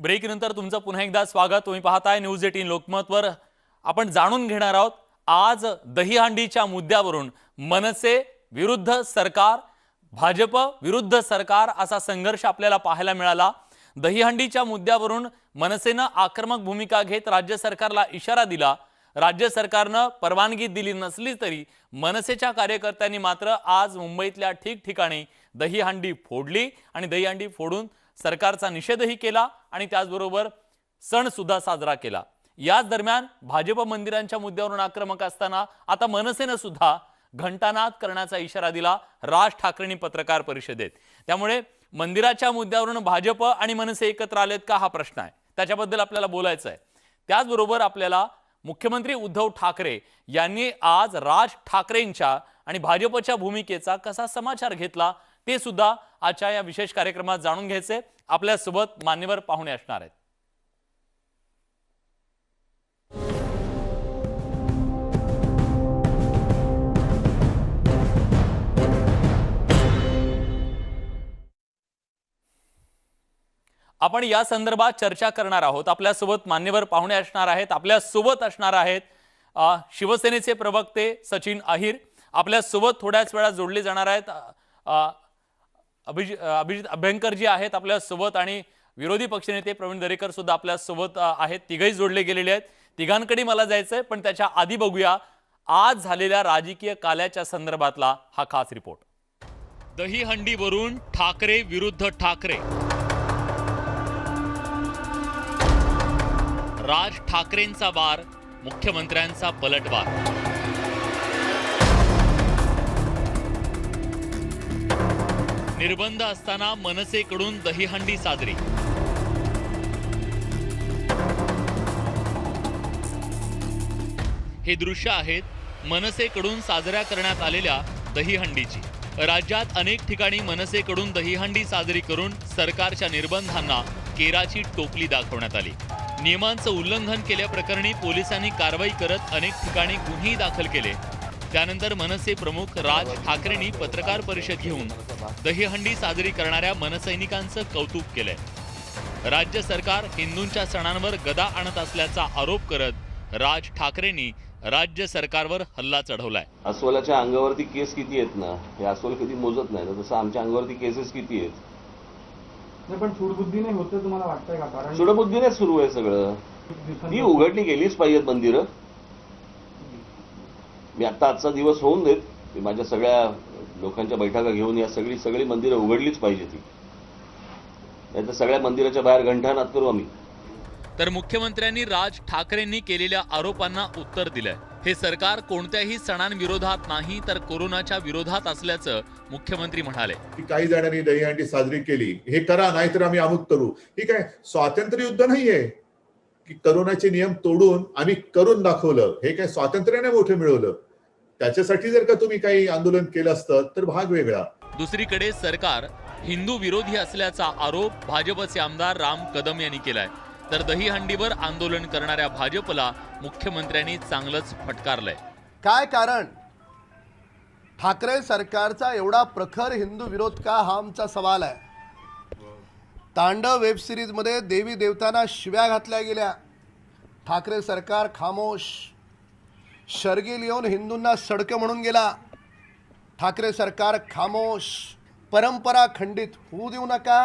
Break नंतर तुमचं पुन्हा एकदा स्वागत। तुम्ही पाहताय न्यूज 18 लोकमतवर। आपण जाणून घेणार आहोत आज दहीहंडीच्या मुद्द्यावरून मनसे विरुद्ध सरकार, भाजप विरुद्ध सरकार असा संघर्ष आपल्याला पाहायला मिळाला। दहीहंडीच्या मुद्द्यावरून मनसेने आक्रमक भूमिका घेत राज्य सरकारला इशारा दिला। राज्य सरकारने परवानगी दिली नसली तरी मनसेच्या कार्यकर्त्यांनी मात्र आज मुंबईतल्या ठिकठिकाणी दहीहंडी फोडली आणि दहीहंडी फोडून सरकारचा निषेधही केला आणि त्याचबरोबर सण सुद्धा साजरा केला। याच दरम्यान भाजप मंदिरांच्या मुद्द्यावरून आक्रमक असताना आता मनसेने सुद्धा घंटानाद करण्याचा इशारा दिला राज ठाकरेंनी पत्रकार परिषदेत। त्यामुळे मंदिराच्या मुद्द्यावरून भाजप आणि मनसे एकत्र आलेत का हा प्रश्न आहे, त्याच्याबद्दल आपल्याला बोलायचं आहे। त्याचबरोबर आपल्याला मुख्यमंत्री उद्धव ठाकरे यांनी आज राज ठाकरेंच्या आणि भाजपच्या भूमिकेचा कसा समाचार घेतला ते सुद्धा आजच्या या विशेष कार्यक्रमात जाणून घ्यायचे। आपल्या सोबत मान्यवर पाहुणे असणार आहेत। आपण या संदर्भात चर्चा करणार आहोत। आपल्या सोबत मान्यवर पाहुणे असणार आहेत। आपल्या सोबत असणार आहेत शिवसेनेचे प्रवक्ते सचिन अहिर, आपल्या सोबत थोड्याच वेळा जोडले जाणार आहेत अभिजित अभ्यंकर जी आहेत आपल्या सोबत, आणि विरोधी पक्षनेते प्रवीण दरेकर सुद्धा आपल्या सोबत आहेत। तिघही जोडले गेलेले आहेत। तिघांकडे मला जायचंय, पण त्याच्या आधी बघूया आज झालेल्या राजकीय काल्याच्या संदर्भातला हा खास रिपोर्ट। दहीहंडीवरून ठाकरे विरुद्ध ठाकरे, राज ठाकरेंचा वार, मुख्यमंत्र्यांचा पलटवार। निर्बंध असताना मनसेकडून दहीहंडी साजरी। हे दृश्य आहेत मनसेकडून साजऱ्या करण्यात आलेल्या दहीहंडीची। राज्यात अनेक ठिकाणी मनसेकडून दहीहंडी साजरी करून सरकारच्या निर्बंधांना केराची टोपली दाखवण्यात आली। नियमांचं उल्लंघन केल्याप्रकरणी पोलिसांनी कारवाई करत अनेक ठिकाणी गुन्हे दाखल केले। त्यानंतर मनसे प्रमुख राज ठाकरेंनी पत्रकार परिषद घेऊन दहीहंडी साजरी करणाऱ्या मनसैनिकांचं कौतुक केलंय। राज्य सरकार हिंदूंच्या सणांवर गदा आणत असल्याचा आरोप करत राज ठाकरेंनी राज्य सरकारवर हल्ला चढवलाय। अस्वलाच्या अंगावरती केस किती आहेत ना, हे अस्वल कधी मोजत नाही ना, तसं आमच्या अंगावरती केसेस किती आहेत। नाही, पण सूडबुद्धीने होतं तुम्हाला वाटतंय का? कारण सूडबुद्धीने सुरू आहे सगळं। ती उघडणी केलीच पाहिजेत मंदिरं। मी आजचा दिवस होऊन देत, मी माझ्या सगळ्या लोकांच्या बैठका घेऊन या सगळी मंदिरं उघडलीच पाहिजे ती, नाहीतर सगळ्या मंदिराच्या बाहेर घंटानाद करू आम्ही। तर मुख्यमंत्र्यांनी राज ठाकरेंनी केलेल्या आरोपांना उत्तर दिलंय। हे सरकार कोणत्याही सणांविरोधात नाही तर कोरोनाच्या विरोधात असल्याचं मुख्यमंत्री म्हणाले। काही जणांनी दहीहंडी साजरी केली, हे करा नाहीतर आम्ही अमुक करू। ठीक आहे, स्वातंत्र्य युद्ध नाहीये की करोनाचे नियम तोडून आम्ही करून दाखवलं, हे काय स्वातंत्र्याने मोठं मिळवलं। त्याच्यासाठी जर का तुम्ही काही आंदोलन केलं असतं तर भाग वेगळा। दुसरीकडे सरकार हिंदू विरोधी असल्याचा आरोप भाजपचे आमदार राम कदम यांनी केलाय। तर दहीहंडीवर आंदोलन करणाऱ्या भाजपला मुख्यमंत्र्यांनी चांगलंच फटकारलंय। काय कारण ठाकरे सरकारचा एवढा प्रखर हिंदू विरोध का, हा आमचा सवाल आहे। तांडव वेब सिरीज मध्ये देवी देवतांना शिव्या घातल्या गेल्या, ठाकरे सरकार खामोश। शर्गी लिहून हिंदूंना सडकं म्हणून गेला, ठाकरे सरकार खामोश। परंपरा खंडित होऊ देऊ नका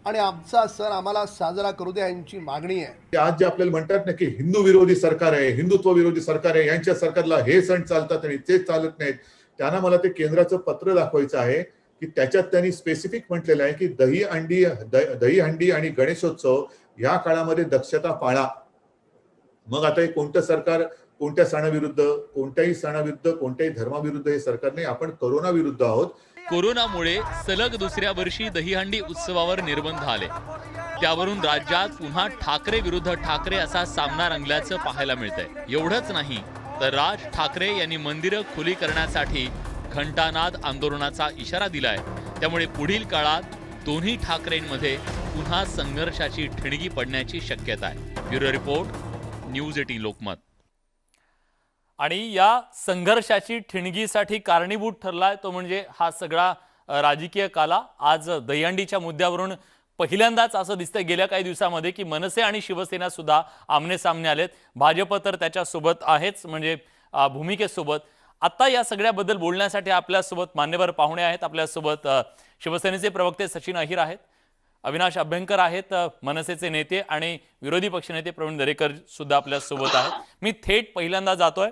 आणि आमचा सण आम्हाला साजरा करू द्या, यांची मागणी आहे। आज जे आपल्याला म्हणतात ना की हिंदू विरोधी सरकार आहे, हिंदुत्व विरोधी सरकार आहे, यांच्या सरकारला हे सण चालतात आणि ते चालत नाहीत, त्यांना मला ते केंद्राचं पत्र दाखवायचं आहे की त्याच्यात त्यांनी स्पेसिफिक म्हटलेलं आहे की दहीहंडी आणि गणेशोत्सव या काळामध्ये दक्षता पाळा। मग आता हे कोणतं सरकार कोणत्या सणाविरुद्ध, कोणत्याही सणाविरुद्ध, कोणत्याही धर्माविरुद्ध हे सरकार नाही, आपण कोरोना विरुद्ध आहोत। कोरोनामुळे सलग दुसऱ्या वर्षी दहीहंडी उत्सवावर निर्बंध आले, त्यावरून राज्यात पुन्हा ठाकरे विरुद्ध ठाकरे असा सामना रंगल्याचं पाहायला मिळतंय। एवढंच नाही तर राज ठाकरे यांनी मंदिरं खुली करण्यासाठी घंटानाद आंदोलनाचा इशारा दिलाय। त्यामुळे पुढील काळात दोन्ही ठाकरेंमध्ये पुन्हा संघर्षाची ठिणगी पडण्याची शक्यता आहे। Bureau report, news 18 Lokmat. आणि या संघर्षाची ठिणगीसाठी कारणीभूत ठरलाय तो म्हणजे हा सगळा राजकीय काला। आज दहीहंडीच्या मुद्द्यावरून पहिल्यांदाच असं दिसतंय गेल्या काही दिवसामध्ये की मनसे आणि शिवसेना सुद्धा आमने सामने आलेत. भाजप तर त्याच्यासोबत आहेच, म्हणजे भूमिकेसोबत. आता या सगळ्याबद्दल बोलण्यासाठी आपल्यासोबत मान्यवर पाहुणे आहेत. आपल्यासोबत शिवसेनेचे प्रवक्ते सचिन अहिर आहेत, अविनाश अभ्यंकर आहेत मनसेचे नेते, आणि विरोधी पक्षनेते प्रवीण दरेकर सुद्धा आपल्यासोबत आहेत. मी थेट पहिल्यांदा जातोय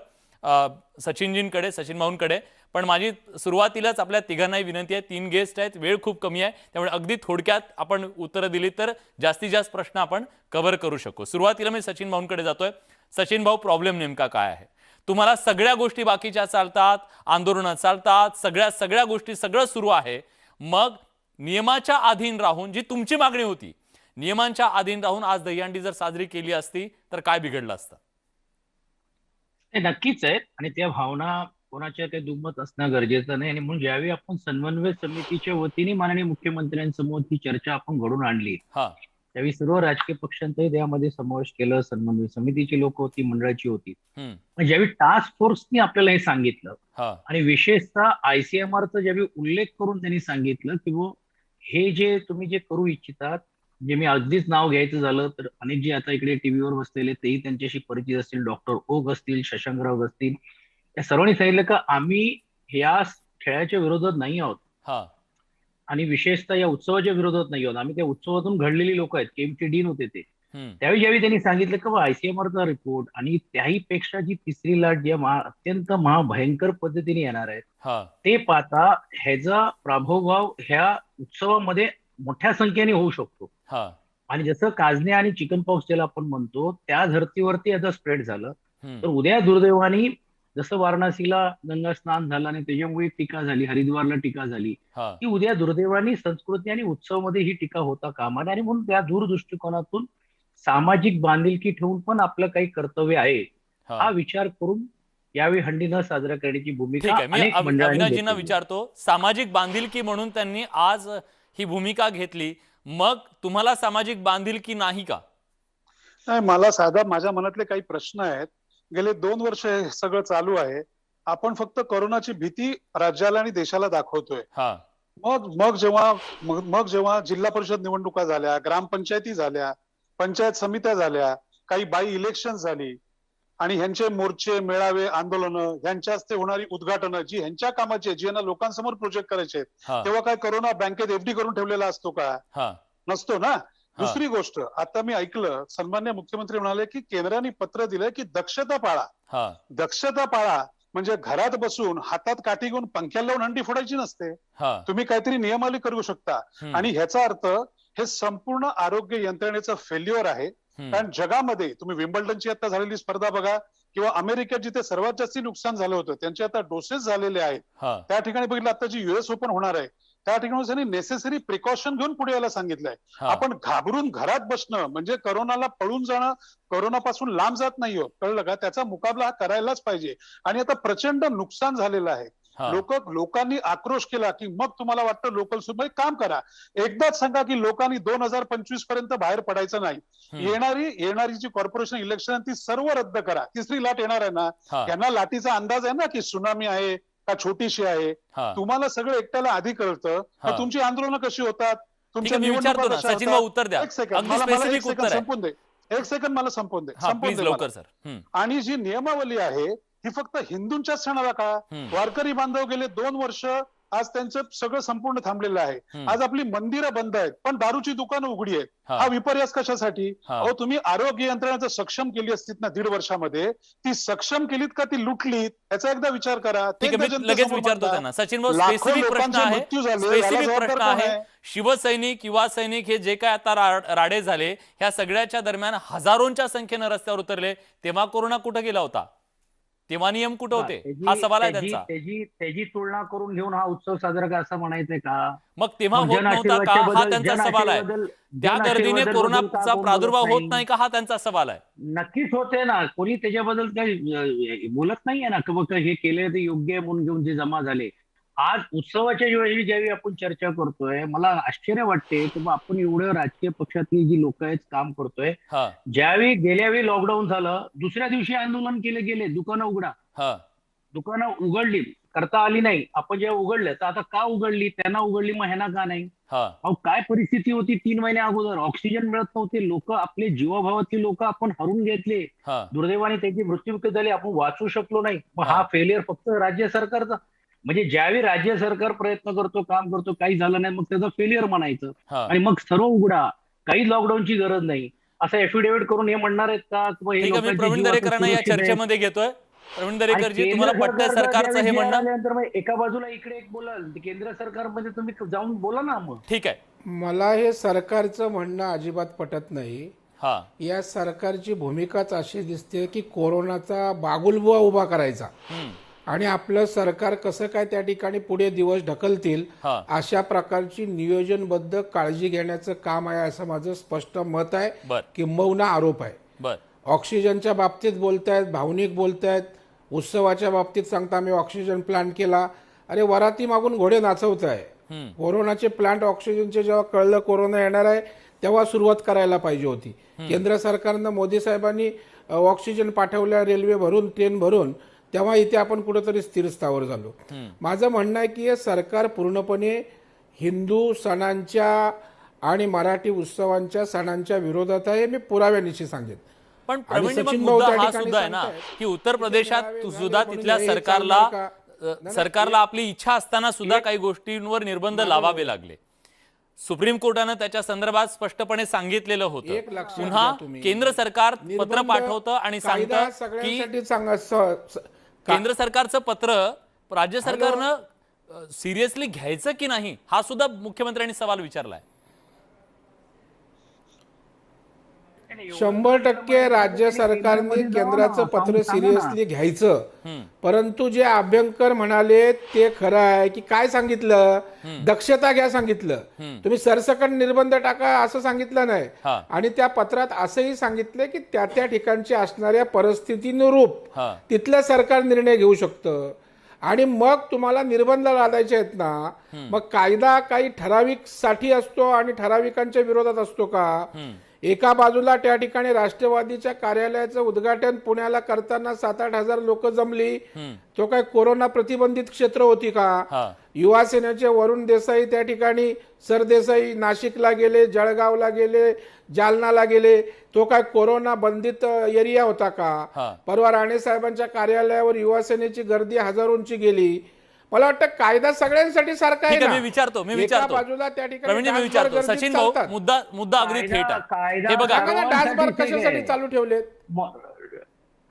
सचिनजींकडे, सचिन भाऊंकडे. पण माझी सुरुवातीलाच आपल्या तिघांनाही विनंती आहे, 3 गेस्ट आहेत, वेळ खूप कमी आहे, त्यामुळे अगदी थोडक्यात आपण उत्तरं दिली तर जास्तीत जास्त प्रश्न आपण कव्हर करू शकू. सुरुवातीला मी सचिन भाऊंकडे जातोय. सचिन भाऊ, प्रॉब्लेम नेमका काय आहे? तुम्हाला सगळ्या गोष्टी बाकीच्या चालतात, आंदोलनं चालतात, सगळ्या गोष्टी सगळं सुरू आहे, मग नियमाच्या अधीन राहून जी तुमची मागणी होती, नियमांच्या अधीन राहून आज दहीहंडी जर साजरी केली असती तर काय बिघडलं असतं? ते नक्कीच आहेत आणि त्या भावना कोणाच्या ते दुमत असणं गरजेचं नाही. आणि म्हणून ज्यावेळी आपण समन्वय समितीच्या वतीने माननीय मुख्यमंत्र्यांसमोर ही चर्चा आपण घडून आणली, हा त्यावेळी सर्व राजकीय पक्षांचाही त्यामध्ये समावेश केलं. समन्वय समितीची लोक होती, मंडळाची होती. पण ज्यावेळी टास्क फोर्सनी आपल्याला हे सांगितलं हा आणि विशेषतः ICMRचा ज्यावेळी उल्लेख करून त्यांनी सांगितलं की हे जे तुम्ही जे करू इच्छितात, जे मी अगदीच नाव घ्यायचं झालं तर अनेक जे आता इकडे टीव्हीवर बसलेले तेही त्यांच्याशी परिचित असतील, डॉक्टर ओक असतील, शशांकराव असतील, या सर्वांनी सांगितलं की आम्ही या खेळाच्या विरोधात नाही आहोत हा आणि विशेषतः या उत्सवाच्या विरोधात नाही आहोत. आम्ही त्या उत्सवातून घडलेली लोक आहेत. केमचे डीन होते ते. त्यावेळी ज्यावेळी त्यांनी सांगितलं की ICMRचा रिपोर्ट आणि त्याही पेक्षा जी तिसरी लाट जी अत्यंत महाभयंकर पद्धतीने येणार आहे, हा ते पाहता ह्याचा प्रादुर्भाव ह्या उत्सवामध्ये मोठ्या संख्येने होऊ शकतो. हा आणि जसं काजने आणि चिकन पॉक्स ज्याला आपण म्हणतो त्या धर्तीवरती याचा स्प्रेड झालं, तर उद्या दुर्दैवाने जसं वाराणसीला गंगा स्नान झालं आणि त्याच्यामुळे टीका झाली, हरिद्वारला टीका झाली, हा की उद्या दुर्दैवाने संस्कृती आणि उत्सवामध्ये ही टीका होता कामा नये. आणि म्हणून त्या दूरदृष्टिकोनातून सामाजिक बांधिलकी ठेवून पण आपलं काही कर्तव्य आहे हा विचार करून यावेळी हंडी न साजरा करण्याची ठीक भूमिका आहे. मी अनेक मंडळांनी अविनाशजींना घेतली. विचारतो, सामाजिक बांधिलकी म्हणून त्यांनी आज ही भूमिका घेतली, मग तुम्हाला सामाजिक बांधिलकी नाही का? नाही, मला साधा माझ्या मनातले काही प्रश्न आहेत. गेले 2 वर्ष हे सगळं चालू आहे. आपण फक्त कोरोनाची भीती राज्याला आणि देशाला दाखवतोय. हा मग जेव्हा जिल्हा परिषद निवडणुका झाल्या, ग्रामपंचायती झाल्या, पंचायत समित्या झाल्या, काही बाई इलेक्शन झाली आणि ह्यांचे मोर्चे, मेळावे, आंदोलनं, ह्यांच्या हस्ते होणारी उद्घाटनं जी ह्यांच्या कामाची आहे, जी यांना लोकांसमोर प्रोजेक्ट करायचे आहेत, हा तेव्हा काय कोरोना बँकेत FD करून ठेवलेला असतो का? हा नसतो ना. दुसरी गोष्ट, आता मी ऐकलं सन्मान्य मुख्यमंत्री म्हणाले की केंद्राने पत्र दिलंय की दक्षता पाळा. हा दक्षता पाळा म्हणजे घरात बसून हातात काठी घेऊन पंख्याला लावून हंडी फोडायची नसते. हा तुम्ही काहीतरी नियमावली करू शकता. आणि ह्याचा अर्थ हे संपूर्ण आरोग्य यंत्रणेचं फेल्युअर आहे. कारण जगामध्ये तुम्ही विम्बल्डनची आता झालेली स्पर्धा बघा किंवा अमेरिकेत जिथे सर्वात जास्त नुकसान झालं होतं त्यांचे आता डोसेस झालेले आहेत. त्या ठिकाणी बघितलं आता जी US ओपन होणार आहे त्या ठिकाणी त्यांनी नेसेसरी प्रिकॉशन घेऊन पुढे यायला सांगितलंय. आपण घाबरून घरात बसणं म्हणजे कोरोनाला पळून जाणं, कोरोनापासून लांब जात नाहीये, कळलं का? त्याचा मुकाबला हा करायलाच पाहिजे. आणि आता प्रचंड नुकसान झालेलं आहे. लोकांनी आक्रोश केला की मग तुम्हाला वाटतं लोकल सुद्धा काम करा. एकदाच सांगा की लोकांनी 2025 पर्यंत बाहेर पडायचं नाही. येणारी जी कॉर्पोरेशन इलेक्शन ती सर्व रद्द करा. तिसरी लाट येणार आहे ना, त्यांना लाटीचा अंदाज आहे ना की सुनामी आहे का छोटीशी आहे. तुम्हाला सगळं एकट्याला आधी कळतं. तुमची आंदोलनं कशी होतात, तुमच्या निवडणुका कशा सचिन भाऊ उत्तर द्या. एक सेकंड अगदी मला स्पेसिफिक उत्तर आहे. संपून दे. एक सेकंड मला संपून दे. प्लीज लवकर सर. आणि जी नियमावली आहे ही फक्त हिंदूंच्याच सणाला का? वारकरी बांधव गेले 2 वर्ष आज त्यांचं सगळं संपूर्ण थांबलेलं आहे. आज आपली मंदिरं बंद आहेत पण दारूची दुकानं उघडी आहेत. हा विपर्यास कशासाठी? अहो, तुम्ही आरोग्य यंत्रणा सक्षम केली असतीत ना 1.5 वर्षामध्ये, ती सक्षम केलीत का ती लुटलीत? याचा एकदा विचार करा. लगेच विचारतो त्यांना. सचिन भाऊ, स्पेसिफिक प्रश्न आहे. शिवसैनिक, युवा सैनिक हे जे काय आता राडे झाले, ह्या सगळ्याच्या दरम्यान हजारोंच्या संख्येनं रस्त्यावर उतरले, तेव्हा कोरोना कुठे गेला होता? तेव्हा नियम कुठे होते? हा सवाल आहे त्यांचा. त्याची तुलना करून घेऊन हा उत्सव साजरा का असं म्हणायचंय का? मग तेव्हा होत नव्हता का? हा त्यांचा सवाल आहे. त्या गर्दीने कोरोनाचा प्रादुर्भाव होत नाही का? हा त्यांचा सवाल आहे. नक्कीच होते ना. कोणी त्याच्याबद्दल काही बोलत नाहीये ना की बघ हे केले ते योग्य आहे म्हणून घेऊन जे जमा झाले. आज उत्सवाच्या वेळी ज्यावेळी आपण चर्चा करतोय, मला आश्चर्य वाटते की आपण एवढं राजकीय पक्षातली जी लोक आहेत काम करतोय, ज्यावेळी गेल्यावेळी लॉकडाऊन झालं दुसऱ्या दिवशी आंदोलन केले गेले, दुकानं उघडा, दुकानं उघडली, करता आली नाही. आपण जेव्हा उघडलं तर आता का उघडली, त्यांना उघडली मग ह्यांना का नाही? हा अहो काय परिस्थिती होती 3 महिने अगोदर, ऑक्सिजन मिळत नव्हते, लोक आपले जीवाभावातली लोक आपण हरून घेतले, हा दुर्दैवाने त्यांची मृत्यू झाली, आपण वाचू शकलो नाही. मग हा. हा फेलियर फक्त राज्य सरकारचा? म्हणजे ज्यावेळी राज्य सरकार प्रयत्न करतो, काम करतो, काही झालं नाही, मग त्याचं फेलियर म्हणायचं हा आणि मग सर्व उघडा, काही लॉकडाऊनची गरज नाही असं एफिडेव्हिट करून हे म्हणणार आहेत का? किंवा हे ठीक आहे, मी लोकांचे प्रवीण जीव आता दरेकरांना या सुरक्षित आहेत? चर्चेमध्ये घेतोय. प्रवीण आणि दरेकरजी, केंद्र तुम्हाला पटतंय सरकारचा सरकारचं हे ज्यावेळी म्हणणं? आल्यानंतर मग एका बाजूला इकडे एक बोलाल, केंद्र सरकारमध्ये तुम्ही जाऊन बोला ना मग. ठीक आहे. मला हे सरकारचं म्हणणं अजिबात पटत नाही. हा या सरकारची भूमिकाच अशी दिसते की कोरोनाचा बागुलबुवा उभा करायचा आणि आपलं सरकार कसं काय त्या ठिकाणी पुढे दिवस ढकलतील हा अशा प्रकारची नियोजनबद्ध काळजी घेण्याचं काम आहे असं माझं स्पष्ट मत आहे, बर किंबहुना आरोप आहे. बर ऑक्सिजनच्या बाबतीत बोलतायत, भावनिक बोलतायत, उत्सवाच्या बाबतीत सांगता आम्ही ऑक्सिजन प्लांट केला. अरे वराती मागून घोडे नाचवत आहे. कोरोनाचे प्लांट ऑक्सिजनचे जेव्हा कळलं कोरोना येणार आहे तेव्हा सुरुवात करायला पाहिजे होती. केंद्र सरकारनं, मोदी साहेबांनी ऑक्सिजन पाठवल्या, रेल्वे भरून, ट्रेन भरून, तेव्हा इथे आपण कुठेतरी स्थिरस्थावर झालो. माझं म्हणणं आहे की हे सरकार पूर्णपणे हिंदू सणांच्या आणि मराठी उत्सवांच्या सणांच्या विरोधात आहे. मी पुराव्यानिशी सांगेन. पण प्रवीण, मग सचिन भाऊ मुद्दा त्या हा ठिकाणी सुद्धा आहे ना सांगतायत की उत्तर प्रदेशात की सुद्धा म्हणून तिथल्या हे सरकारला चालणार का? सरकारला आपली इच्छा असताना सुद्धा काही गोष्टींवर निर्बंध लावावे लागले. सुप्रीम कोर्टानं त्याच्या संदर्भात स्पष्टपणे सांगितलेलं होतं. एक लक्षात पुन्हा घ्या तुम्ही. केंद्र सरकार पत्र निर्बंध पाठवतं आणि कायदा सांगतं की सगळ्यांसाठी सांगा केंद्र सरकारचं पत्र राज्य सरकारनं सिरियसली घ्यायचं की नाही, हा सुद्धा मुख्यमंत्र्यांनी सवाल विचारलाय. 100% राज्य सरकारने केंद्राचं पत्र सिरियसली घ्यायचं. परंतु जे अभ्यंकर म्हणाले ते खरं आहे की काय सांगितलं, दक्षता घ्या सांगितलं. तुम्ही सरसकट निर्बंध टाका असं सांगितलं नाही. हा. आणि त्या पत्रात असंही सांगितलं की त्या त्या ठिकाणची असणाऱ्या परिस्थितीनुरूप हा तिथलं सरकार निर्णय घेऊ शकतं. आणि मग तुम्हाला निर्बंध लादायचे आहेत ना, मग कायदा काही ठराविक साठी असतो आणि ठराविकांच्या विरोधात असतो का? एका बाजूला त्या ठिकाणी राष्ट्रवादीच्या कार्यालयाचं उद्घाटन पुण्याला करताना 7-8 हजार लोक जमली. तो काय कोरोना प्रतिबंधित क्षेत्र होती का? हा युवा सेनेचे वरुण देसाई त्या ठिकाणी, सरदेसाई नाशिकला गेले, जळगावला गेले, जालनाला गेले. तो काय कोरोना बंधित एरिया होता हा. का? परवा राणे साहेबांच्या कार्यालयावर युवा सेनेची गर्दी हजारोंची गेली. मला वाटतं कायदा सगळ्यांसाठी सारखा आहे ठीक आहे, ना. मी विचारतो एका बाजूला त्या ठिकाणी प्रवीणजी, मी डान्सबार विचारतो. गर्दीत सचिन भाऊ, चालतात. मुद्दा अगदी थेट आहे. कायदा हे बघा, सांगा ना, डान्सबार सर्वांसाठी कशासाठी आहे. चालू ठेवलेत?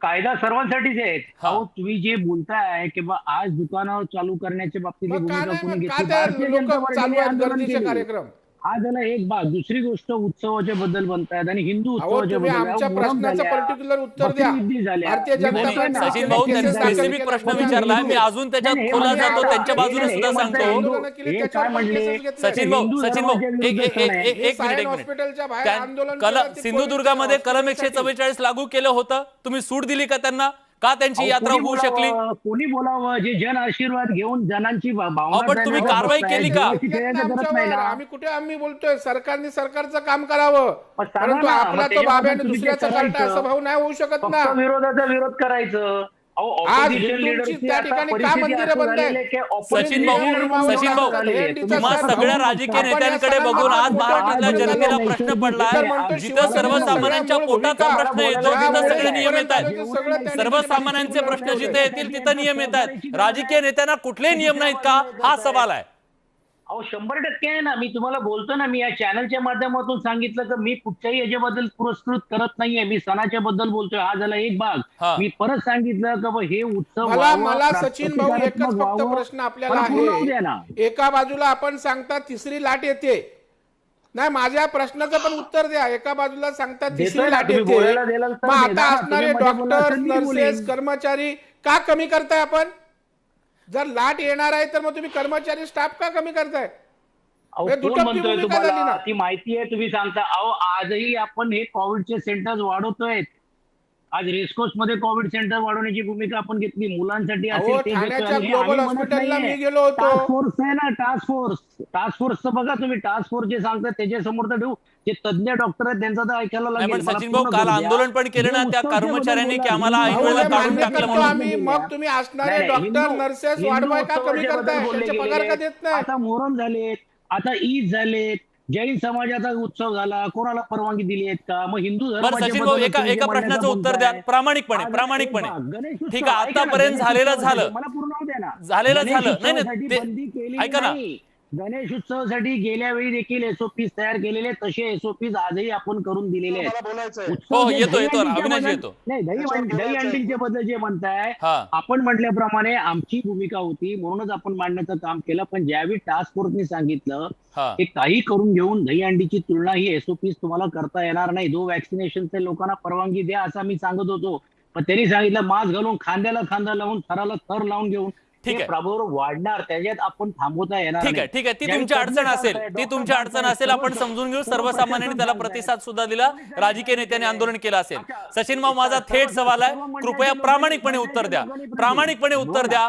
कायदा सर्वांसाठीच आहे. हा. अहो तुम्ही जे बोलताय की बा आज दुकानं चालू करण्याच्या बाबतीत मग का भूमिका कोणी नाही, का घेतली? त्या भारतीय लोक जनता चालू पार्टीने आहेत आंदोलन गर्दीचे केले. कार्यक्रम? हा झाला एक भाग. दुसरी गोष्ट उत्सवाच्या बद्दल बनतायत आणि हिंदू अहो उत्सवाच्या तुम्ही बद्दल. आमच्या अहो, मोहरम प्रश्नाचं झाल्या, पर्टिक्युलर उत्तर द्या. बकरी ईद झाल्या. भारतीय जनता नाही, पार्टी नाही, सचिन भाऊ, त्यांनी स्पेसिफिक प्रश्न विचारलाय. मी अजून त्याच्यात खोलात जातो, त्यांच्या बाजूने सुद्धा सांगतो. सचिन भाऊ, एक मिनिट. हॉस्पिटलच्या बाहेर आंदोलन सिंधुदुर्गामध्ये कलम 144 लागू केलं होतं, तुम्ही सूट दिली का त्यांना? का त्यांची यात्रा होऊ शकली? कोणी बोलावं जे जन आशीर्वाद घेऊन जनांची भावना पण तुम्ही कारवाई केली का? आम्ही कुठे आम्ही बोलतोय सरकारने सरकारचं काम करावं, मग सांगा परंतु ना, आपला मग तो बाब्याने त्याच्यामध्ये तुम्ही दुसऱ्याचा जे कार्टा करायचं, असं भाऊ नाही होऊ शकत ना. फक्त विरोधाचा विरोध करायचं. अहो, आज opposition हिंदूंची leaderची त्या आता ठिकाणी का परिस्थिती मंदिरं असं बंद झालेली आहेत? आहे की opposition सचिन भाऊ, leader सचिन भाऊ, झालेली आहे. तुम्हा सगळ्या राजकीय नेत्यांकडे बघून आज महाराष्ट्रातल्या जनतेला प्रश्न पडलाय. जिथं सर्वसामान्यांच्या पोटाचा प्रश्न येतो तिथं सगळे नियम येत आहेत. सर्वसामान्यांचे प्रश्न जिथे येतील तिथं नियम येत आहेत. राजकीय नेत्यांना कुठलेही नियम नाहीत का, हा सवाल आहे. अहो 100% आहे ना. मी तुम्हाला बोलतो ना, मी या चॅनलच्या माध्यमातून सांगितलं की मी कुठच्याही याच्याबद्दल पुरस्कृत करत नाहीये. मी सणाच्या बद्दल बोलतोय. हा झाला एक भाग. हा. मी परत सांगितलं की हे उत्सव मला सचिन भाऊ एकच फक्त प्रश्न आपल्याला आहे. एका बाजूला आपण सांगता तिसरी लाट येते नाही, माझ्या प्रश्नाचं पण उत्तर द्या. एका बाजूला सांगता तिसरी लाट येते, मग आता असणारे डॉक्टर, नर्सेस, कर्मचारी का कमी करताय आपण? जर लाट येणार आहे तर मग तुम्ही कर्मचारी स्टाफ का कमी करताय? कोण म्हणतोय तुम्हाला? ती माहिती आहे तुम्ही सांगता. अहो आजही आपण हे कोविडचे सेंटर्स वाढवतोय. आज रेसकोर्स मध्ये कोविड सेंटर वाढवण्याची भूमिका आपण घेतली, मुलांसाठी अहो, असेल ते घेतोय. ठाण्याच्या आणि हे ग्लोबल आम्ही म्हणत हॉस्पिटलला नाहीये. मी गेलो होतो. टास्क फोर्स आहे ना, टास्क फोर्सचं बघा तुम्ही, टास्क फोर्स जे सांगतात त्याच्या समोर तर ठेवू, जे तज्ञ डॉक्टर आहेत त्यांचं तर ऐकायला नाही, लागेल. पण मला सचिन भाऊ पूर्ण काल करू द्या. आंदोलन पण केलं ना जे त्या उत्सवच्या कर्मचाऱ्यांनी बद्दल की आम्हाला बोला, ऐन अहो, वेळेला हे काढून मान्य टाकलं करतो म्हणून. आम्ही. मग तुम्ही असणारे नाही, डॉक्टर हिंदू- नर्सेस हिंदू वाढवाय का कमी उत्सवाच्या करताय? बद्दल बोलले त्यांचे गेलेले पगार का आहेत. देत नाही? आता मोहरम झाले, आता ईद झाले, जैन समाजाचा उत्सव झाला, कोणाला परवानगी दिली आहेत का? मग हिंदू बरं धर्माच्या सचिन भाऊ, बद्दल एका तुम्ही जे एका म्हणण्याचा प्रश्नाचं उत्तर बोलताय. द्या प्रामाणिकपणे. आज प्रामाणिकपणे गणेश उत्सव, ठीक आहे, ऐका ना, आतापर्यंत गणेश झालेलं उत्सवासाठी- झालं. मला पूर्ण होऊ द्या ना. झालेलं गणेश झालं. नाही, नाही, उत्सवासाठी ते- बंदी केली ऐका ना. नाही. गणेश उत्सवासाठी गेल्या वेळी देखील एसओपीज तयार केलेले, तसे एसओपीज आजही आपण करून दिलेले आहेत. मला बोलायचंय उत्सव हो, जे येतो, दही येतो, अंडीच्या अविनाश बद्दल- येतो. नाही, दही अंडीच्या बद्दल जे म्हणताय, हा. आपण म्हटल्याप्रमाणे आमची भूमिका होती म्हणूनच आपण मांडण्याचं काम केलं. पण ज्यावेळी टास्क फोर्सने सांगितलं हा. की काही करून घेऊन दही अंडीची तुलना ही एसओपीज तुम्हाला करता येणार नाही, जो व्हॅक्सिनेशनच्या लोकांना परवानगी द्या असं आम्ही सांगत होतो. पण त्यांनी सांगितलं मास्क घालून, खांद्याला खांदा लावून, थराला थर लावून घेऊन ठीक हे आहे. प्रभावर वाढणार, त्याच्यात आपण थांबवता येणार ठीक आहे, नाही. ठीक आहे, ती ज्यावेळी तुमची अडचण तज्ञ असेल, सांगतायत, ती डॉक्टर तुमची अडचण सांगतायत, असेल, आपण सर्व- समजून घेऊ. सर्व सर्वसामान्यांनी त्याला प्रशासन प्रतिसाद सुद्धा दिला, सांगतायत. राजकीय नेत्यांनी आंदोलन केलं असेल. अच्छा. सचिन भाऊ, माझा थेट सवाल आहे, कृपया प्रामाणिकपणे उत्तर द्या. प्रामाणिकपणे उत्तर द्या.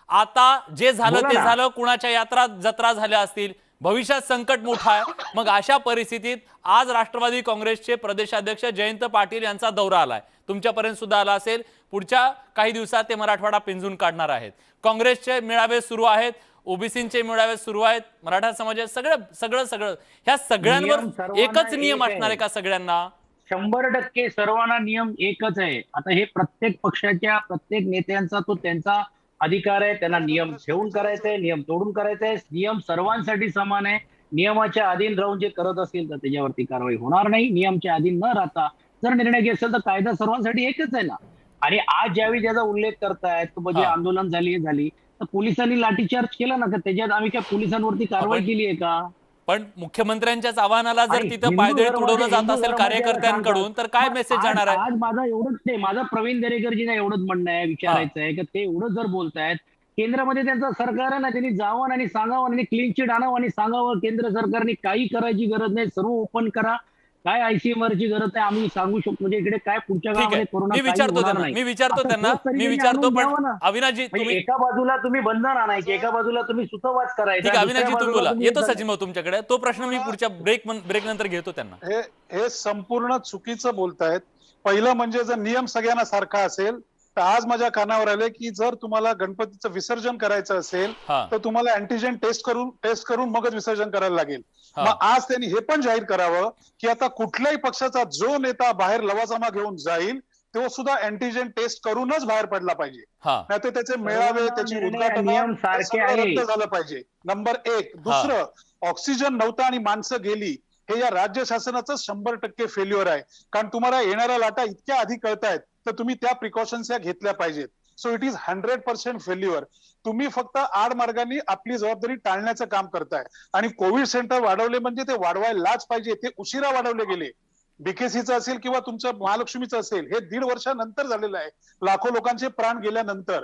आता जे झालं बोला ते ना. झालं, कुणाच्या यात्रा जत्रा झाल्या असतील, भविष्यात संकट मोठं आहे. मग अशा परिस्थितीत आज राष्ट्रवादी काँग्रेसचे प्रदेशाध्यक्ष जयंत पाटील यांचा दौरा आलाय, तुमच्यापर्यंत सुद्धा आला असेल. पुढच्या काही दिवसात ते मराठवाडा पिंजून काढणार आहेत. काँग्रेसचे मेळावे सुरू आहेत, ओबीसीचे मेळावे सुरू आहेत, मराठा समाजात सगळं सगळं सगळं ह्या सगळ्यांवर नियम सर्वांना एकच नियम एक असणार आहे का सगळ्यांना? 100% सर्वांना नियम एकच आहे. आता हे प्रत्येक पक्षाच्या प्रत्येक नेत्यांचा तो त्यांचा अधिकार आहे, त्यांना नियम ठेवून करायचंय, नियम तोडून करायचंय. नियम सर्वांसाठी समान आहे. नियमाच्या अधीन राहून जे करत असतील तर त्याच्यावरती कारवाई होणार नाही. नियमच्या अधीन न राहता जर निर्णय घेत असेल तर कायदा सर्वांसाठी एकच आहे ना. आणि आज ज्यावेळी ज्याचा उल्लेख करतायत तो म्हणजे हा. आंदोलन झाली तर पोलिसांनी लाठीचार्ज केला ना, तर त्याच्यात आम्ही काय पोलिसांवरती कारवाई आपण- केली आहे का? पण मुख्यमंत्र्यांच्याच आव्हानाला जर आणि तिथं हिंदू पायदळी धर्माचे- तुडवलं जात हिंदू असेल धर्माचे कार्यकर्त्यांकडून, तर काय सांगतात. मेसेज आज- जाणार आहे? आज माझा एवढंच नाही, माझं प्रवीण दरेकरजींना एवढंच म्हणणं आहे, विचारायचं आहे की ते एवढं जर बोलतायत, केंद्रामध्ये त्यांचं सरकार आहे ना, त्यांनी जावं आणि सांगावं आणि क्लीन चिट आणावं आणि सांगावं केंद्र सरकारने काही करायची गरज नाही, सर्व ओपन करा. काय ICMR ची गरज आहे आम्ही सांगू शकतो. म्हणजे इकडे काय पुढच्या ठीक आहे, काळामध्ये कोरोना मी काही विचारतो होणार त्यांना, नाही. मी विचारतो आता त्यांना, ठोस तरी मी त्यांनी विचारतो. आणून पण द्यावं ना. अविनाशजी म्हणजे तुम्ही एका बाजूला तुम्ही बंधन आणायचे, एका बाजूला तुम्ही सुतवाज करायचा, ठीक आहे, दुसऱ्या अविनाशजी तुम्ही बाजूला बोला. तुम्ही येतो एखादा- सचिन भाऊ तुमच्याकडे. तो प्रश्न मी पुढच्या ब्रेक नंतर घेतो त्यांना. हे संपूर्ण चुकीचं बोलतायत. पहिलं म्हणजे जर नियम सगळ्यांना सारखा असेल तर आज माझ्या कानावर आले की जर तुम्हाला गणपतीचं विसर्जन करायचं असेल हा. तर तुम्हाला अँटीजेन टेस्ट करून मगच विसर्जन करायला लागेल. हा. मग आज त्यांनी हे पण जाहीर करावं की आता कुठल्याही पक्षाचा जो नेता बाहेर लवाजमा घेऊन जाईल तो सुद्धा अँटीजेन टेस्ट करूनच बाहेर पडला पाहिजे. हा. नाही तर त्याचे मेळावे, त्याची निर्णय, उद्घाटन नियम सारखे आहे. रद्द झालं पाहिजे. नंबर 1. दुसरं, ऑक्सिजन नव्हता आणि माणसं गेली, हे या राज्य शासनाचं 100% फेल्युअर आहे. कारण तुम्हाला येणाऱ्या लाटा इतक्या आधी कळतायत तर तुम्ही त्या प्रिकॉशन्स या घेतल्या पाहिजेत. So it is 100% failure. तुम्ही फक्त आडमार्गाने आपली जबाबदारी टाळण्याचं काम करताय. आणि कोविड सेंटर वाढवले म्हणजे ते वाढवायलाच पाहिजे. ते उशिरा वाढवले गेले. बीकेसीचं असेल किंवा तुमचं महालक्ष्मीचं असेल, हे 1.5 वर्षानंतर झालेलं आहे. लाखो लोकांचे प्राण गेल्यानंतर.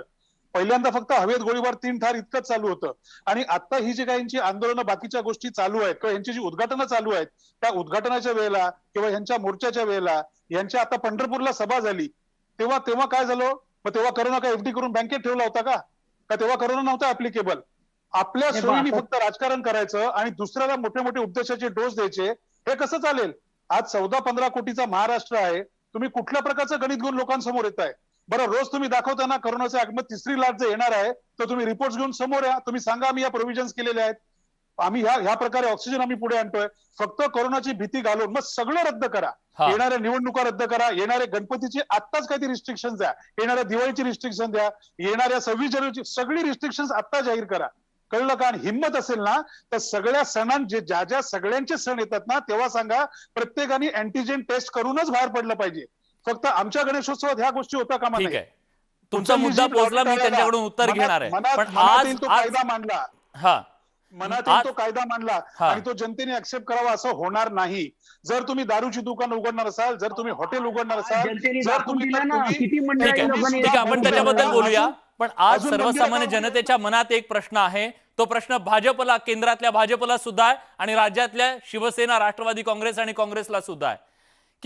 पहिल्यांदा फक्त हवेत गोळीबार 3 ठार इतकंच चालू होतं. आणि आता ही जी काही यांची आंदोलनं बाकीच्या गोष्टी चालू आहेत किंवा यांची जी उद्घाटनं चालू आहेत, त्या उद्घाटनाच्या वेळेला किंवा यांच्या मोर्चाच्या वेळेला, यांच्या आता पंढरपूरला सभा झाली तेव्हा काय झालं? मग तेव्हा करोना का एफडी करून बँकेत ठेवला होता का तेव्हा करोना नव्हता ऍप्लिकेबल? आपल्या हे सोयीने बा- फक्त राजकारण करायचं आणि दुसऱ्याला मोठे मोठे उपदेशाचे डोस द्यायचे, हे कसं चालेल? आज 14-15 कोटीचा महाराष्ट्र आहे. तुम्ही कुठल्या प्रकारचं गणित घेऊन लोकांसमोर येत आहे? बरं, रोज तुम्ही दाखवताना करोनाचे आगमन 3री लाट जर येणार आहे तर तुम्ही रिपोर्ट घेऊन समोर या. तुम्ही सांगा आम्ही या प्रोव्हिजन्स केलेले आहेत, आम्ही ह्या प्रकारे ऑक्सिजन आम्ही पुढे आणतोय. फक्त कोरोनाची भीती घालून मग सगळं रद्द करा. हा. येणाऱ्या निवडणुका रद्द करा, येणाऱ्या गणपतीची आत्ताच काहीतरी रिस्ट्रिक्शन द्या, येणाऱ्या दिवाळीची रिस्ट्रिक्शन द्या, येणाऱ्या 26 जानेवारीची सगळी रिस्ट्रिक्शन आत्ता जाहीर करा. कळलं का? आणि हिंमत असेल ना तर सगळ्या सणांचे ज्या सगळ्यांचे सण येतात ना तेव्हा सांगा प्रत्येकाने अँटीजेन टेस्ट करूनच बाहेर पडलं पाहिजे. फक्त आमच्या गणेशोत्सवात ह्या गोष्टी होता कामा ठीक नये. आहे, तुमचा मुद्दा पोहोचला. मी त्यांच्याकडून उत्तर घेणार आहे. पण मनात आज तो कायदा मांडला, हा मनात आज- तो कायदा मांडला हा. आणि तो जनतेने ऍक्सेप्ट करावा असं होणार नाही. जर तुम्ही दारूची दुकान उघडणार असाल, जर तुम्ही हॉटेल उघडणार असाल, जनतेने जर दाखवून तुम्ही दिलं ना, किती मंडळी ठीक आहे, लोकांनी ठीक आहे, आपण त्याच्याबद्दल बोलूया. पण आज अजून सर्वसामान्य मंदिरात- जनतेच्या मनात एक प्रश्न आहे. तो प्रश्न भाजपला, केंद्रातल्या भाजपला सुद्धा आहे आणि राज्यातल्या शिवसेना, राष्ट्रवादी काँग्रेस आणि काँग्रेसला सुद्धा आहे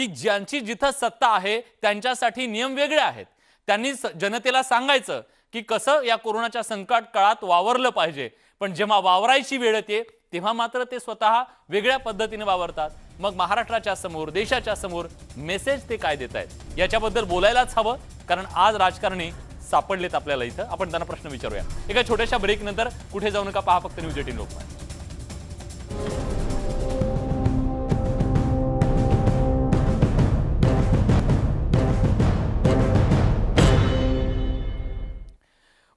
की ज्यांची जिथं सत्ता आहे त्यांच्यासाठी नियम वेगळे आहेत. त्यांनी जनतेला सांगायचं की कसं या कोरोनाच्या संकट काळात वावरलं पाहिजे, पण जेव्हा वावरायची वेळ येते तेव्हा मात्र ते स्वतः वेगळ्या पद्धतीने वावरतात. मग महाराष्ट्राच्या समोर, देशाच्या समोर मेसेज ते काय देत आहेत याच्याबद्दल बोलायलाच हवं, कारण आज राजकारणी सापडलेत आपल्याला इथं. आपण त्यांना प्रश्न विचारूया. एका छोट्याशा ब्रेक नंतर कुठे जाऊ नका, पहा फक्त न्यूज 18 लोकमत.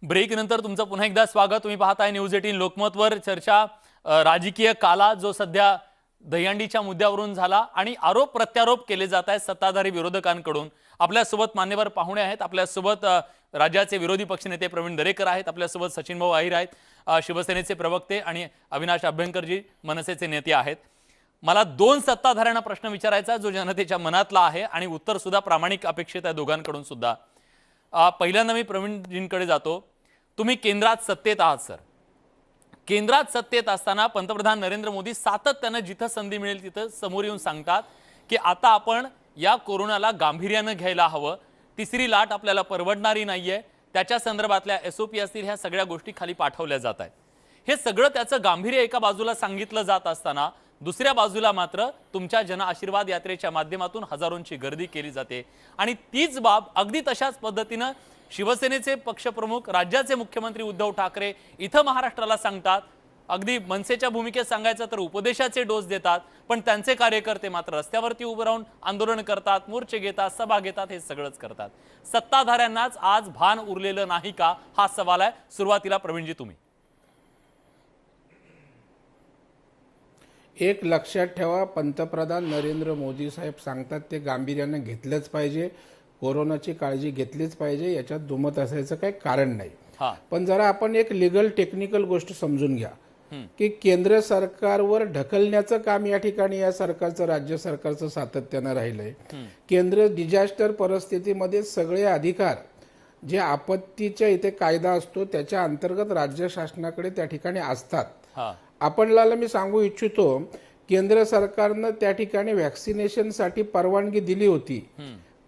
ब्रेक नंतर तुमचं पुन्हा एकदा स्वागत. तुम्ही पाहताय न्यूज 18 लोकमतवर चर्चा. राजकीय काला जो सध्या दहीहंडीच्या मुद्द्यावरून झाला आणि आरोप प्रत्यारोप केले जात आहेत सत्ताधारी विरोधकांकडून. आपल्यासोबत मान्यवर पाहुणे आहेत. आपल्यासोबत राज्याचे विरोधी पक्षनेते प्रवीण दरेकर आहेत. आपल्यासोबत सचिन भाऊ आहिर आहेत, शिवसेनेचे प्रवक्ते, आणि अविनाश अभ्यंकरजी मनसेचे नेते आहेत. मला दोन सत्ताधाऱ्यांना प्रश्न विचारायचा जो जनतेच्या मनातला आहे आणि उत्तर सुद्धा प्रामाणिक अपेक्षित आहे दोघांकडून सुद्धा. पहिल्यांदा मी प्रवीणजींकडे जातो. तुम्ही केंद्रात सत्तेत आहात सर. केंद्रात सत्तेत असताना पंतप्रधान नरेंद्र मोदी सातत्यानं जिथं संधी मिळेल तिथं समोर येऊन सांगतात की आता आपण या कोरोनाला गांभीर्यानं घ्यायला हवं, तिसरी लाट आपल्याला परवडणारी नाहीये, त्याच्या संदर्भातल्या SOP असतील ह्या सगळ्या गोष्टी खाली पाठवल्या जात आहेत. हे सगळं त्याचं गांभीर्य एका बाजूला सांगितलं जात असताना दुसऱ्या बाजूला मात्र तुमच्या जन आशीर्वाद यात्रेच्या माध्यमातून हजारोंची गर्दी केली जाते. आणि तीच बाब अगदी तशाच पद्धतीनं शिवसेनेचे पक्षप्रमुख, राज्याचे मुख्यमंत्री उद्धव ठाकरे इथं महाराष्ट्राला सांगतात. अगदी मनसेच्या भूमिकेत सांगायचं तर उपदेशाचे डोस देतात, पण त्यांचे कार्यकर्ते मात्र रस्त्यावरती उभं राहून आंदोलन करतात, मोर्चे घेतात, सभा घेतात, हे सगळंच करतात. सत्ताधाऱ्यांनाच आज भान उरलेलं नाही का, हा सवाल आहे. सुरुवातीला प्रवीणजी तुम्ही. एक लक्षात ठेवा, पंतप्रधान नरेंद्र मोदी साहेब सांगतात ते गांभीर्यानं घेतलंच पाहिजे, कोरोनाची काळजी घेतलीच पाहिजे, याच्यात दुमत असायचं काही कारण नाही. पण जरा आपण एक लिगल टेक्निकल गोष्ट समजून घ्या की केंद्र सरकारवर ढकलण्याचं काम या ठिकाणी या सरकारचं, राज्य सरकारचं सातत्यानं राहिलंय. केंद्र डिझास्टर परिस्थितीमध्ये सगळे अधिकार जे आपत्तीच्या इथे कायदा असतो त्याच्या अंतर्गत राज्य शासनाकडे त्या ठिकाणी असतात. आपणला मी सांगू इच्छितो, केंद्र सरकारनं त्या ठिकाणी व्हॅक्सिनेशनसाठी परवानगी दिली होती.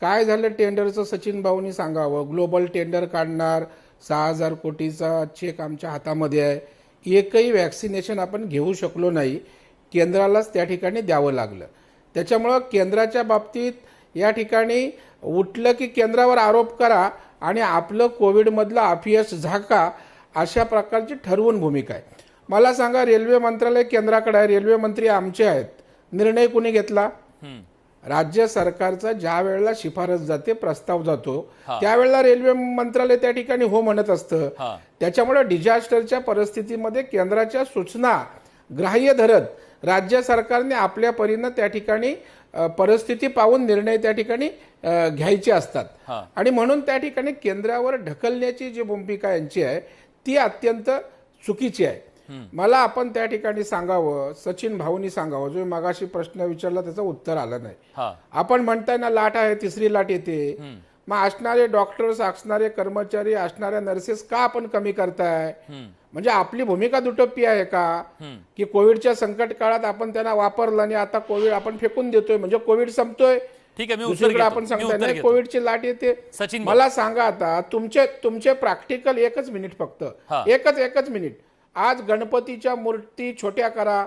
काय झालं टेंडरचं सचिन भाऊनी सांगावं. ग्लोबल टेंडर काढणार, 6,000 कोटीचा चेक आमच्या हातामध्ये आहे, एकही व्हॅक्सिनेशन आपण घेऊ शकलो नाही, केंद्रालाच त्या ठिकाणी द्यावं लागलं. त्याच्यामुळं केंद्राच्या बाबतीत या ठिकाणी उठलं की केंद्रावर आरोप करा आणि आपलं कोविडमधलं अपयश झाका, अशा प्रकारची ठरवून भूमिका आहे. मला सांगा, रेल्वे मंत्रालय केंद्राकडे आहे, रेल्वे मंत्री आमचे आहेत, निर्णय कोणी घेतला? राज्य सरकारचा ज्या वेळेला शिफारस जाते, प्रस्ताव जातो, त्यावेळेला रेल्वे मंत्रालय त्या ठिकाणी हो म्हणत असतं. त्याच्यामुळे डिझास्टरच्या परिस्थितीमध्ये केंद्राच्या सूचना ग्राह्य धरत राज्य सरकारने आपल्या परीनं त्या ठिकाणी परिस्थिती पाहून निर्णय त्या ठिकाणी घ्यायचे असतात. आणि म्हणून त्या ठिकाणी केंद्रावर ढकलण्याची जी भूमिका यांची आहे ती अत्यंत चुकीची आहे. मला आपण त्या ठिकाणी सांगावं, सचिन भाऊनी सांगावं, जो मागाशी प्रश्न विचारला त्याचं उत्तर आलं नाही. आपण म्हणताय ना लाट आहे, तिसरी लाट येते, मग असणारे डॉक्टर्स, असणारे कर्मचारी, असणाऱ्या नर्सेस का आपण कमी करताय? म्हणजे आपली भूमिका दुटप्पी आहे का की कोविडच्या संकट काळात आपण त्यांना वापरलं आणि आता कोविड आपण फेकून देतोय, म्हणजे कोविड संपतोय? ठीक आहे, मी दुसरीकडे आपण सांगताय नाही कोविडची लाट येते. मला सांगा आता तुमचे प्रॅक्टिकल, एकच मिनिट फक्त, एकच मिनिट. आज गणपतीच्या मूर्ती छोट्या करा,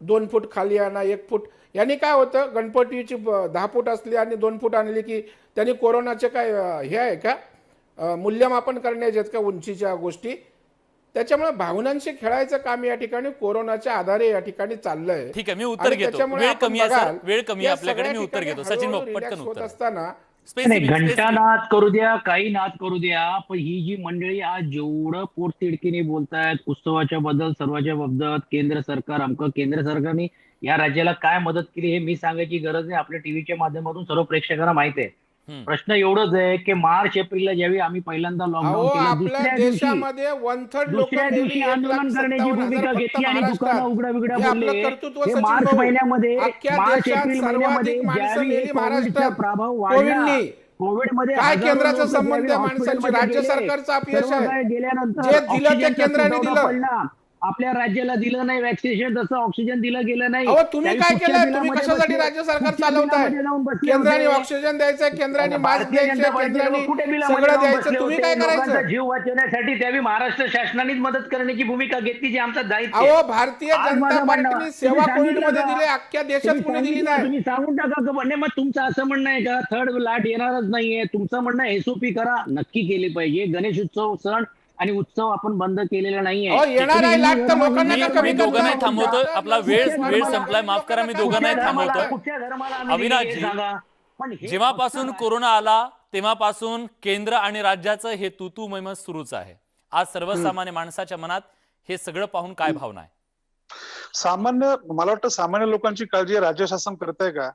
2 फूट खाली आणा, 1 फूट, यांनी काय होतं? गणपतीची 10 फूट असली आणि 2 फूट आणली की त्यांनी कोरोनाचे काय हे आहे का, मूल्यमापन करण्याचे आहेत का उंचीच्या गोष्टी? त्याच्यामुळे भावनांशी खेळायचं काम या ठिकाणी कोरोनाच्या आधारे या ठिकाणी चाललंय. ठीक आहे, मी उत्तर घेतो. वेळ कमी आहे आपल्याकडे, मी उत्तर घेतो. सचिन भाऊ पटकन उत्तर. असताना घंटा नाद करू द्या, काही नाद करू द्या, पण ही जी मंडळी आज जेवढं पोटतिडकीने बोलतायत उत्सवाच्या बद्दल, सर्वांच्या बाबतीत, केंद्र सरकार अमकं, केंद्र सरकारने या राज्याला काय मदत केली हे मी सांगायची गरज नाही, आपल्या टीव्हीच्या माध्यमातून सर्व प्रेक्षकांना माहिती आहे. प्रश्न एवढंच आहे की मार्च एप्रिलला ज्यावेळी आम्ही पहिल्यांदा लॉकडाऊन केलं, दुसऱ्या दिवशी आंदोलन करण्याची भूमिका घेतली आणि दुकानं उघडा बिघडा बोलले. हे मार्च महिन्यामध्ये, मार्च एप्रिल महिन्यामध्ये ज्यावेळी कोविडचा प्रभाव वाढला, कोविडमध्ये काय केंद्राचा संबंध आहे माणसांची? राज्य सरकारचा अपयश आहे. जे दिलं ते केंद्राने दिलं. आपल्या राज्याला दिलं नाही व्हॅक्सिनेशन, तसं ऑक्सिजन दिलं गेलं नाही. अहो तुम्ही त्यावेळी काय पुढच्या केलंय? तुम्ही बिलामध्ये कशासाठी बसले, राज्य सरकार पुढच्या चालवताय? बिलामध्ये जाऊन बसले केंद्राने होते. ऑक्सिजन द्यायचं, केंद्राने मास्क भारतीय जनता द्यायचे, पार्टीचे केंद्राने लोक कुठे बिलामध्ये सगळं जाऊन द्यायचं, बसले तुम्ही होते? काय लोकांचा करायचं? जीव वाचवण्यासाठी त्यावेळी महाराष्ट्र शासनानेच मदत करण्याची भूमिका घेतली, जी आमचं दायित्व आहे. अहो भारतीय आज जनता माझं म्हणणं- पार्टीने तुम्ही सेवा सांगितलं कोविड मध्ये का? दिली, अख्ख्या देशात तुम्ही कोणी दिली सांगितलं, नाही. तुम्ही सांगून टाका का म्हणजे मग तुमचं असं म्हणणं आहे का थर्ड लाट येणारच नाहीये? तुमचं म्हणणं एसओपी करा, नक्की केली पाहिजे. गणेश उत्सव सण आणि उत्सव आपण बंद केलेला नाहीये. अहो, येणार आहे लाट तर लोकांना का कमी मी दोघांनाही करता? थांबवतोय. आपला वेळ संपलाय, माफ करा, मी दोघांनाही थांबवतोय. कुठच्या धर्माला आम्ही अविनाशजी, दिली हे सांगा. पण हे जेव्हापासून कोरोना आला तेव्हापासून केंद्र आणि राज्याचं हे तू मैमत सुरूच आहे. आज सर्वसामान्य माणसाच्या मनात हे सगळं पाहून काय भावना आहे? मला वाटतं सामान्य लोकांची काळजी राज्य शासन करताय का?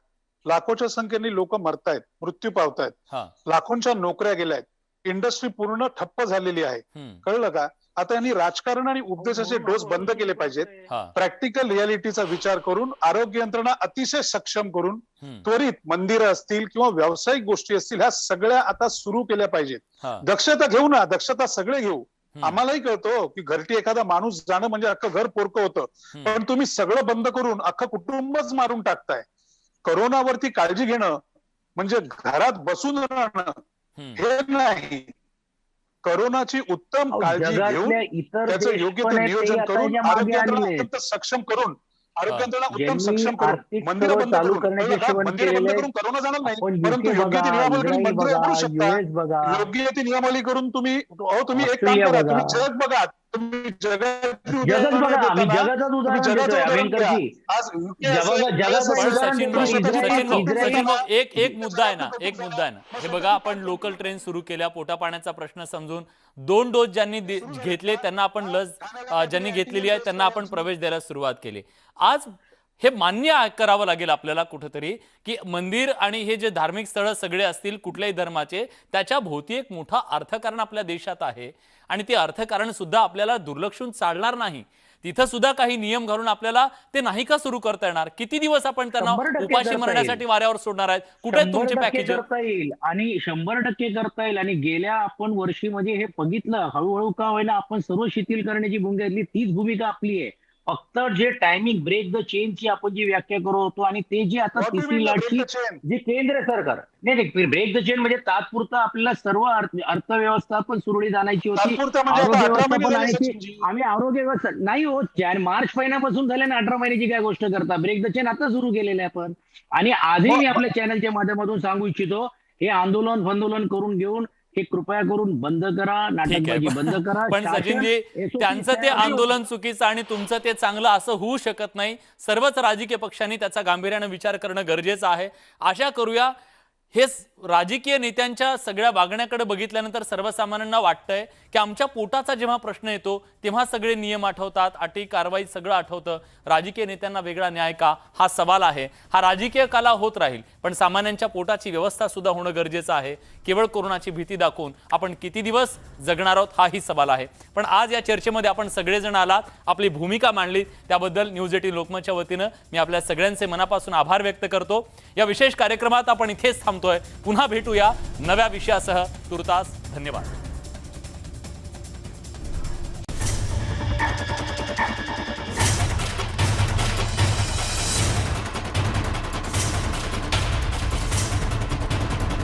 लाखोच्या संख्येने लोक मरतायत, मृत्यू पावतायत, हा. लाखोंच्या नोकऱ्या गेल्यात, इंडस्ट्री पूर्ण ठप्प झालेली आहे. कळलं का? आता यांनी राजकारण आणि उपदेशाचे डोस बंद केले पाहिजेत. हा. प्रॅक्टिकल रियालिटीचा विचार करून आरोग्य यंत्रणा अतिशय सक्षम करून त्वरित मंदिरं असतील किंवा व्यावसायिक गोष्टी असतील ह्या सगळ्या आता सुरू केल्या पाहिजेत. हा. दक्षता घेऊ ना, दक्षता सगळे घेऊ. आम्हालाही कळतो की घरटी एखादा माणूस जाणं म्हणजे अख्खं घर पोरकं होतं, पण तुम्ही सगळं बंद करून अख्खं कुटुंबच मारून टाकताय. करोनावरती काळजी घेणं म्हणजे घरात बसून राहणं हे नाही. करोनाची उत्तम काळजी घेऊन त्याचं योग्य ते नियोजन करून आरोग्य यंत्रणा अत्यंत सक्षम करून आरोग्य यंत्रणा उत्तम सक्षम करून मंदिरं बंद करून मंदिरं बंद करून करोना जाणार नाही, परंतु योग्य ती नियमावली करून मंदिरं उघडू शकता. योग्य ती नियमावली करून तुम्ही एक काम करा, तुम्ही जग बघा, तुम्ही जगात एक मुद्दा आहे ना, हे बघा, आपण लोकल ट्रेन सुरू केल्या, पोटा पाण्याचा प्रश्न समजून 2 डोस ज्यांनी घेतले त्यांना आपण लस, ज्यांनी घेतलेली आहे त्यांना आपण प्रवेश द्यायला सुरुवात केली. आज हे मान्य करावं लागेल आपल्याला कुठेतरी की मंदिर आणि हे जे धार्मिक स्थळ सगळे असतील कुठल्याही धर्माचे, त्याच्या भोवती एक मोठा अर्थकारण आपल्या देशात आहे आणि ते अर्थकारण सुद्धा आपल्याला दुर्लक्षून चालणार नाही. तिथं सुद्धा काही नियम घालून आपल्याला ते नाही का सुरू करता येणार? किती दिवस आपण त्यांना उपाशी मरण्यासाठी वाऱ्यावर सोडणार आहेत? कुठे तुमचे पॅकेज करता येईल आणि 100% करता येईल. आणि गेल्या आपण वर्षी म्हणजे हे बघितलं, हळूहळू का होईना आपण सर्व शिथिल करण्याची भूमिका घेतली. तीच भूमिका आपली आहे. फक्त जे टायमिंग ब्रेक द चेनची आपण जी व्याख्या करत होतो आणि ते जे आता तिसरी लाटची जे केंद्र सरकार नाही ब्रेक द चेन म्हणजे तात्पुरतं आपल्याला सर्व अर्थव्यवस्था पण सुरळीत आणायची होती. आम्ही आरोग्य व्यवस्था नाही होत. मार्च महिन्यापासून झाले ना, 18 महिन्याची काय गोष्ट करता? ब्रेक द चेन आता सुरू केलेलं आहे आपण. आणि आजही मी आपल्या चॅनलच्या माध्यमातून सांगू इच्छितो, हे आंदोलन करून घेऊन हे कृपया करून बंद करा, नाटकबाजी बंद करा. पण सचिनजी, त्यांचं ते आंदोलन चुकीचं आणि तुमचं ते चांगलं असं होऊ शकत नाही. सर्वच राजकीय पक्षांनी त्याचा गांभीर्याने विचार करणं गरजेचं आहे. आशा करूया हे राजकीय नेत्यांच्या सगळ्या वागण्याकडे बघितल्यानंतर सर्वसामान्यांना वाटतंय की आमच्या पोटाचा जेव्हा प्रश्न येतो तेव्हा सगळे नियम आठवतात, अटी कारवाई सगळं आठवतं. राजकीय नेत्यांना वेगळा न्याय का? हा सवाल आहे. हा राजकीय काला होत राहील, पण सामान्यांच्या पोटाची व्यवस्था सुद्धा होणं गरजेचं आहे. केवळ कोरोनाची भीती दाखवून आपण किती दिवस जगणार आहोत हाही सवाल आहे. पण आज या चर्चेमध्ये आपण सगळेजण आलात, आपली भूमिका मांडली, त्याबद्दल न्यूज 18 लोकमतच्या वतीनं मी आपल्या सगळ्यांचे मनापासून आभार व्यक्त करतो. या विशेष कार्यक्रमात आपण इथेच थांबतोय. पुन्हा भेटूया नव्या विषयासह. तुर्तास धन्यवाद.